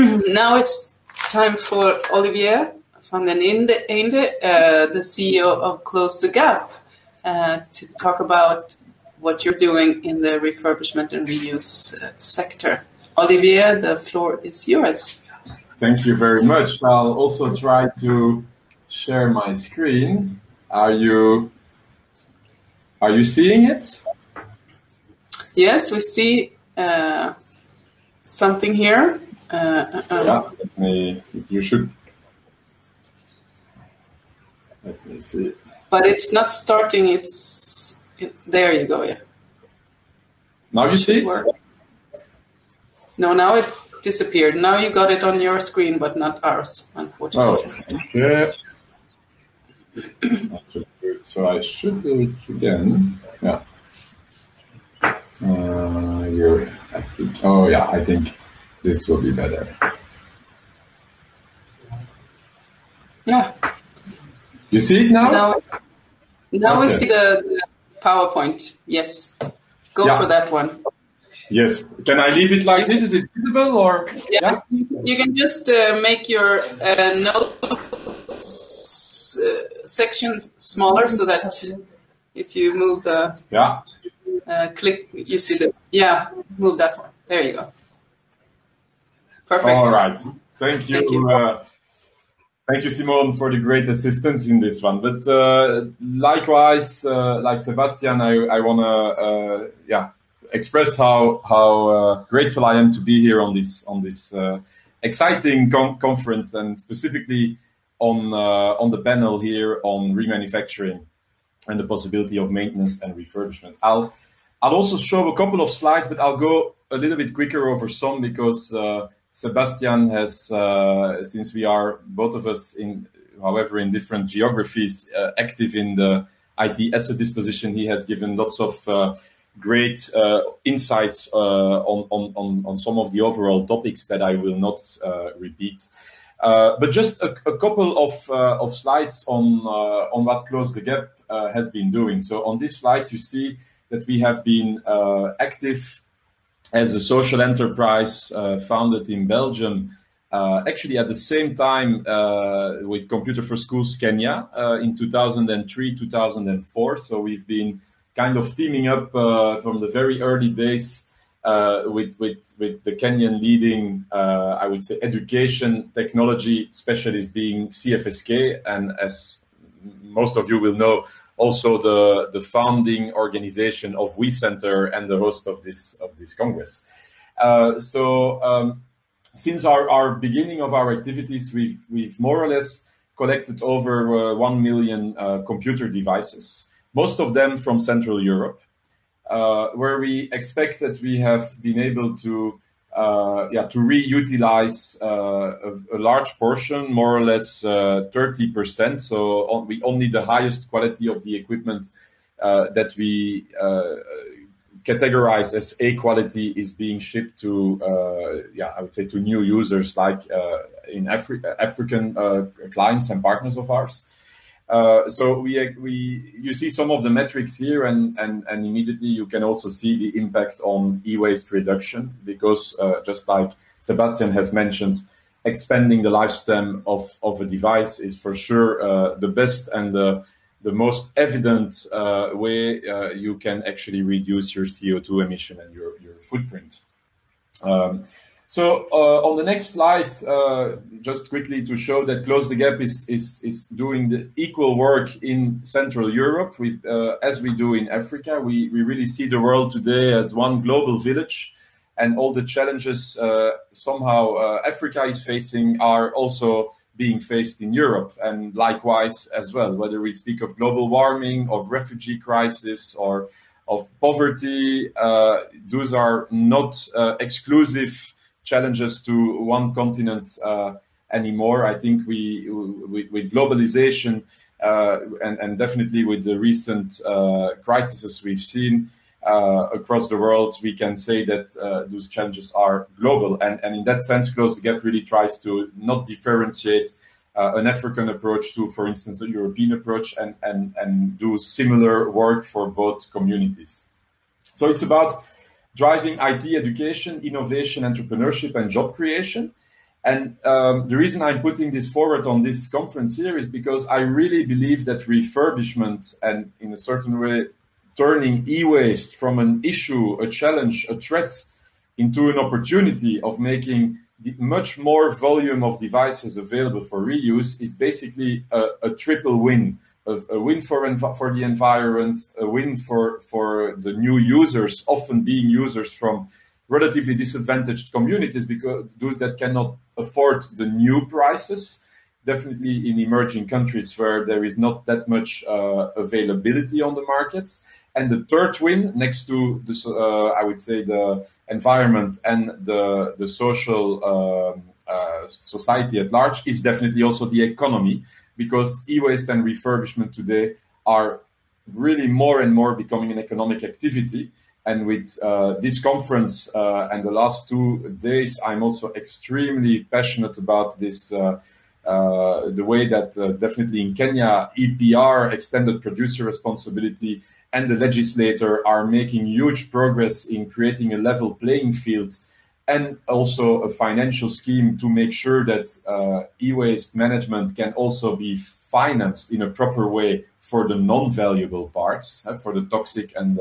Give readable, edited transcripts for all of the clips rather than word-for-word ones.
Now it's time for Olivier van Eynde, the CEO of Close the Gap, to talk about what you're doing in the refurbishment and reuse sector. Olivier, the floor is yours. Thank you very much. I'll also try to share my screen. Are you seeing it? Yes, we see something here. Yeah, you should. Let me see. But it's not starting. There you go. Yeah. Now you see it? No, now it disappeared. Now you got it on your screen, but not ours, unfortunately. Oh, okay. So I should do it again. Yeah. Oh yeah, I think this will be better. Yeah. You see it now? Now okay. We see the PowerPoint. Yes. Go for that one. Yes. Can I leave it like this? Is it visible or? Yeah. You can just make your notes section smaller so that if you move the click, you see move that one. There you go. Perfect. All right. Thank you. Thank you, Simone, for the great assistance in this one. But likewise, like Sebastian, I want to express how grateful I am to be here on this exciting conference, and specifically on the panel here on remanufacturing and the possibility of maintenance and refurbishment. I'll also show a couple of slides, but I'll go a little bit quicker over some because Sebastian has, since we are both of us in different geographies, active in the IT asset disposition, he has given lots of great insights on some of the overall topics that I will not repeat. But just a couple of slides on what Close the Gap has been doing. So on this slide, you see that we have been active as a social enterprise founded in Belgium, actually at the same time with Computer for Schools Kenya in 2003, 2004. So we've been kind of teaming up from the very early days with the Kenyan leading, I would say, education technology specialist being CFSK, and as most of you will know, also the founding organization of WeCenter and the host of this Congress. Since our beginning of our activities, we've more or less collected over 1 million computer devices, most of them from Central Europe, where we expect that we have been able to reutilize a large portion, more or less 30%. So only the highest quality of the equipment that we categorize as A quality is being shipped to, I would say, to new users like in African clients and partners of ours. So you see some of the metrics here, and immediately you can also see the impact on e-waste reduction, because just like Sebastian has mentioned, expanding the lifespan of a device is for sure the best and the most evident way you can actually reduce your CO2 emission and your footprint. So on the next slide, just quickly to show that Close the Gap is doing the equal work in Central Europe as we do in Africa. We really see the world today as one global village, and all the challenges somehow Africa is facing are also being faced in Europe, and likewise as well, whether we speak of global warming, of refugee crisis, or of poverty. Those are not exclusive challenges to one continent anymore. I think with globalization and definitely with the recent crises we've seen across the world, we can say that those challenges are global. And in that sense, Close the Gap really tries to not differentiate an African approach to, for instance, a European approach, and do similar work for both communities. So it's about driving IT education, innovation, entrepreneurship, and job creation. And the reason I'm putting this forward on this conference here is because I really believe that refurbishment and in a certain way turning e-waste from an issue, a challenge, a threat into an opportunity of making much more volume of devices available for reuse is basically a triple win. A win for the environment, a win for the new users, often being users from relatively disadvantaged communities, because those that cannot afford the new prices, definitely in emerging countries where there is not that much availability on the markets. And the third win, next to the, I would say, the environment and the social society at large, is definitely also the economy, because e-waste and refurbishment today are really more and more becoming an economic activity. And with this conference and the last 2 days, I'm also extremely passionate about this, the way that definitely in Kenya, EPR, extended producer responsibility, and the legislator are making huge progress in creating a level playing field and also a financial scheme to make sure that e-waste management can also be financed in a proper way for the non-valuable parts, for the toxic and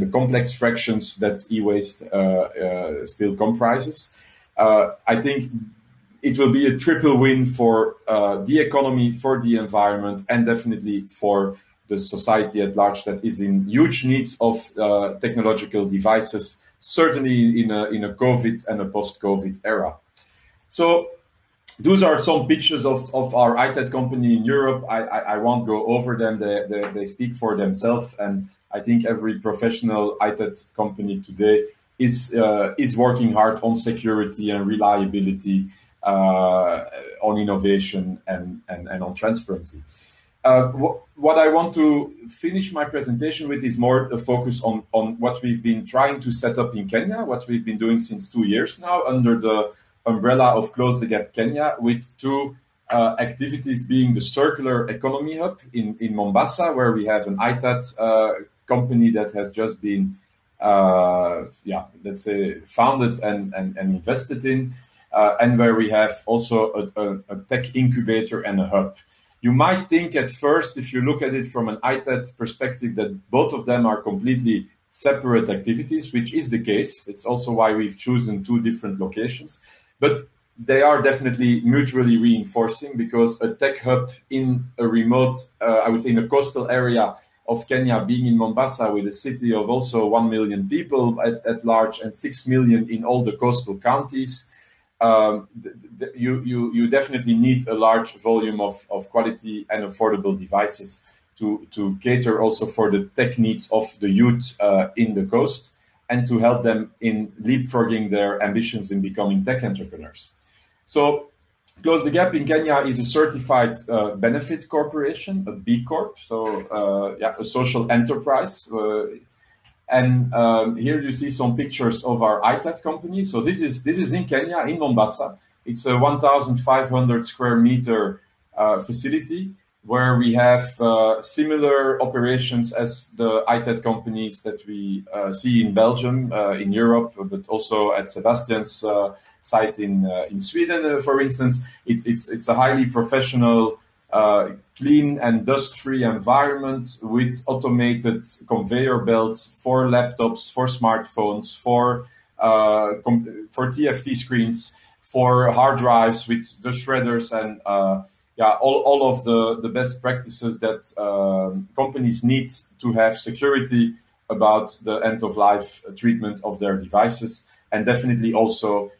the complex fractions that e-waste still comprises. I think it will be a triple win for the economy, for the environment, and definitely for the society at large that is in huge needs of technological devices, certainly in a COVID and a post-COVID era. So those are some pictures of our ITED company in Europe. I won't go over them. They speak for themselves. And I think every professional ITED company today is working hard on security and reliability, on innovation and on transparency. What I want to finish my presentation with is more a focus on what we've been trying to set up in Kenya, what we've been doing since 2 years now under the umbrella of Close the Gap Kenya, with 2 activities being the Circular Economy Hub in Mombasa, where we have an ITAD company that has just been, let's say, founded and invested in, and where we have also a tech incubator and a hub. You might think at first, if you look at it from an ITAD perspective, that both of them are completely separate activities, which is the case. It's also why we've chosen 2 different locations. But they are definitely mutually reinforcing, because a tech hub in a remote, I would say in a coastal area of Kenya, being in Mombasa with a city of also 1 million people at large and 6 million in all the coastal counties, you definitely need a large volume of quality and affordable devices to cater also for the tech needs of the youth in the coast, and to help them in leapfrogging their ambitions in becoming tech entrepreneurs. So Close the Gap in Kenya is a certified benefit corporation, a B Corp, so a social enterprise. And here you see some pictures of our ITAD company. So this is in Kenya, in Mombasa. It's a 1,500 square meter facility where we have similar operations as the ITAD companies that we see in Belgium, in Europe, but also at Sebastian's site in Sweden, for instance. It's a highly professional, clean and dust-free environment with automated conveyor belts for laptops, for smartphones, for TFT screens, for hard drives with the shredders and all of the best practices that companies need to have security about the end-of-life treatment of their devices, and definitely also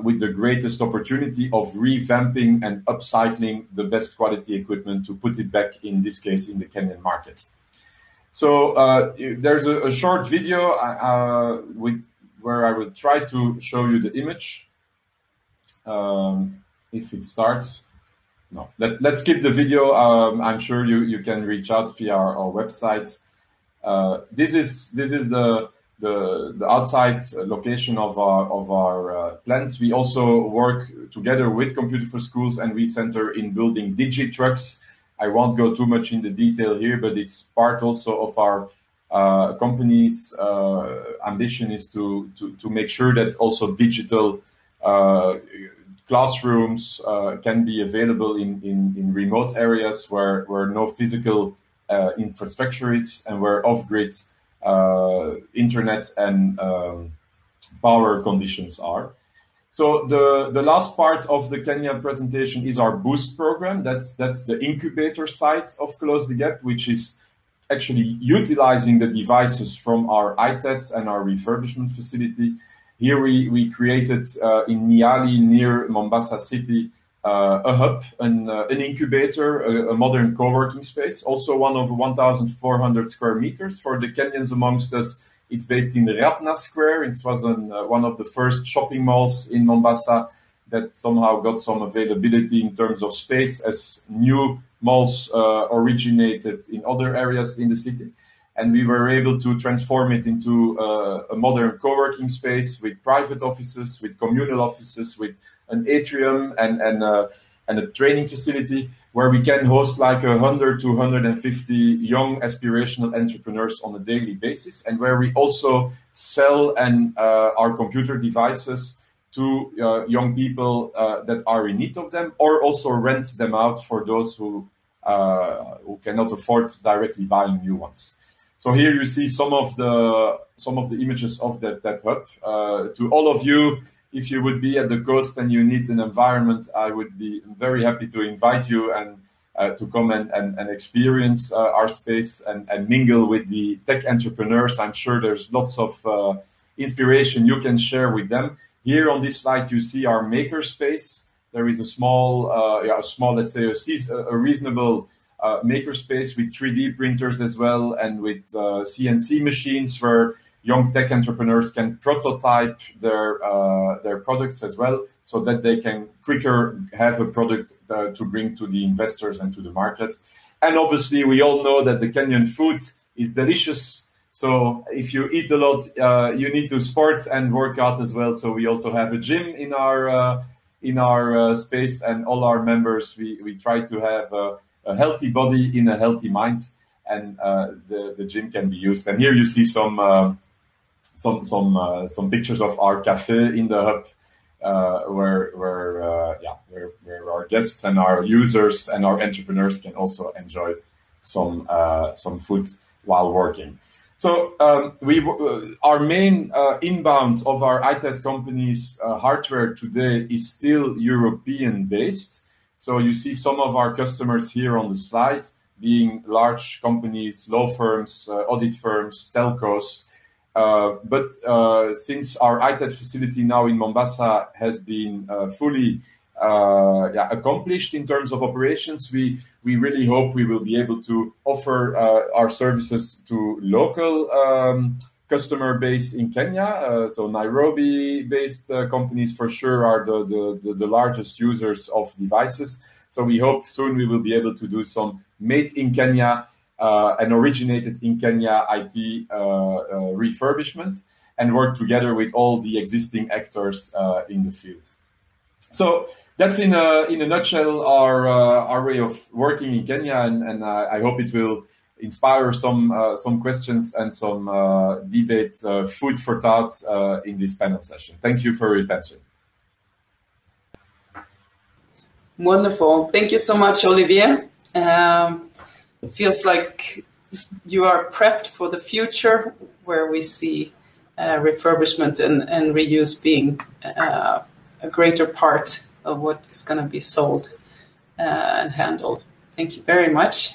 with the greatest opportunity of revamping and upcycling the best quality equipment to put it back, in this case, in the Kenyan market. So there's a short video where I will try to show you the image. If it starts. No, let's skip the video. I'm sure you can reach out via our website. This is the outside location of our plant. We also work together with Computer for Schools, and we center in building digi-trucks. I won't go too much into detail here, but it's part also of our company's ambition is to make sure that also digital classrooms can be available in remote areas where no physical infrastructure is, and where off-grid internet and power conditions are. So the last part of the Kenya presentation is our Boost program. That's the incubator site of Close the Gap, which is actually utilizing the devices from our ITED and our refurbishment facility. Here we created in Niali, near Mombasa City, a hub, an incubator, a modern co-working space, also one of 1,400 square meters. For the Kenyans amongst us, it's based in the Ratna Square. It was one of the first shopping malls in Mombasa that somehow got some availability in terms of space, as new malls originated in other areas in the city. And we were able to transform it into a modern co-working space with private offices, with communal offices, with an atrium and a training facility where we can host like 100 to 150 young aspirational entrepreneurs on a daily basis, and where we also sell our computer devices to young people that are in need of them, or also rent them out for those who cannot afford directly buying new ones. So here you see some of the images of that hub. To all of you, if you would be at the coast and you need an environment, I would be very happy to invite you and to come and experience our space and mingle with the tech entrepreneurs. I'm sure there's lots of inspiration you can share with them. Here on this slide, you see our maker space. There is a small, let's say, a reasonable maker space with 3D printers as well, and with CNC machines where young tech entrepreneurs can prototype their products as well, so that they can quicker have a product to bring to the investors and to the market. And obviously, we all know that the Kenyan food is delicious. So if you eat a lot, you need to sport and work out as well. So we also have a gym in our space, and all our members, we try to have a healthy body in a healthy mind, and the gym can be used. And here you see some pictures of our cafe in the hub, where our guests and our users and our entrepreneurs can also enjoy some food while working. So our main inbound of our ITED companies' hardware today is still European based. So you see some of our customers here on the slide being large companies, law firms, audit firms, telcos. But since our ITED facility now in Mombasa has been fully accomplished in terms of operations, we really hope we will be able to offer our services to local customer base in Kenya. So Nairobi-based companies for sure are the largest users of devices. So we hope soon we will be able to do some made in Kenya and originated in Kenya IT refurbishment, and work together with all the existing actors in the field. So that's in a nutshell our way of working in Kenya, and I hope it will inspire some questions and some debate, food for thought in this panel session. Thank you for your attention. Wonderful. Thank you so much, Olivier. It feels like you are prepped for the future, where we see refurbishment and reuse being a greater part of what is going to be sold and handled. Thank you very much.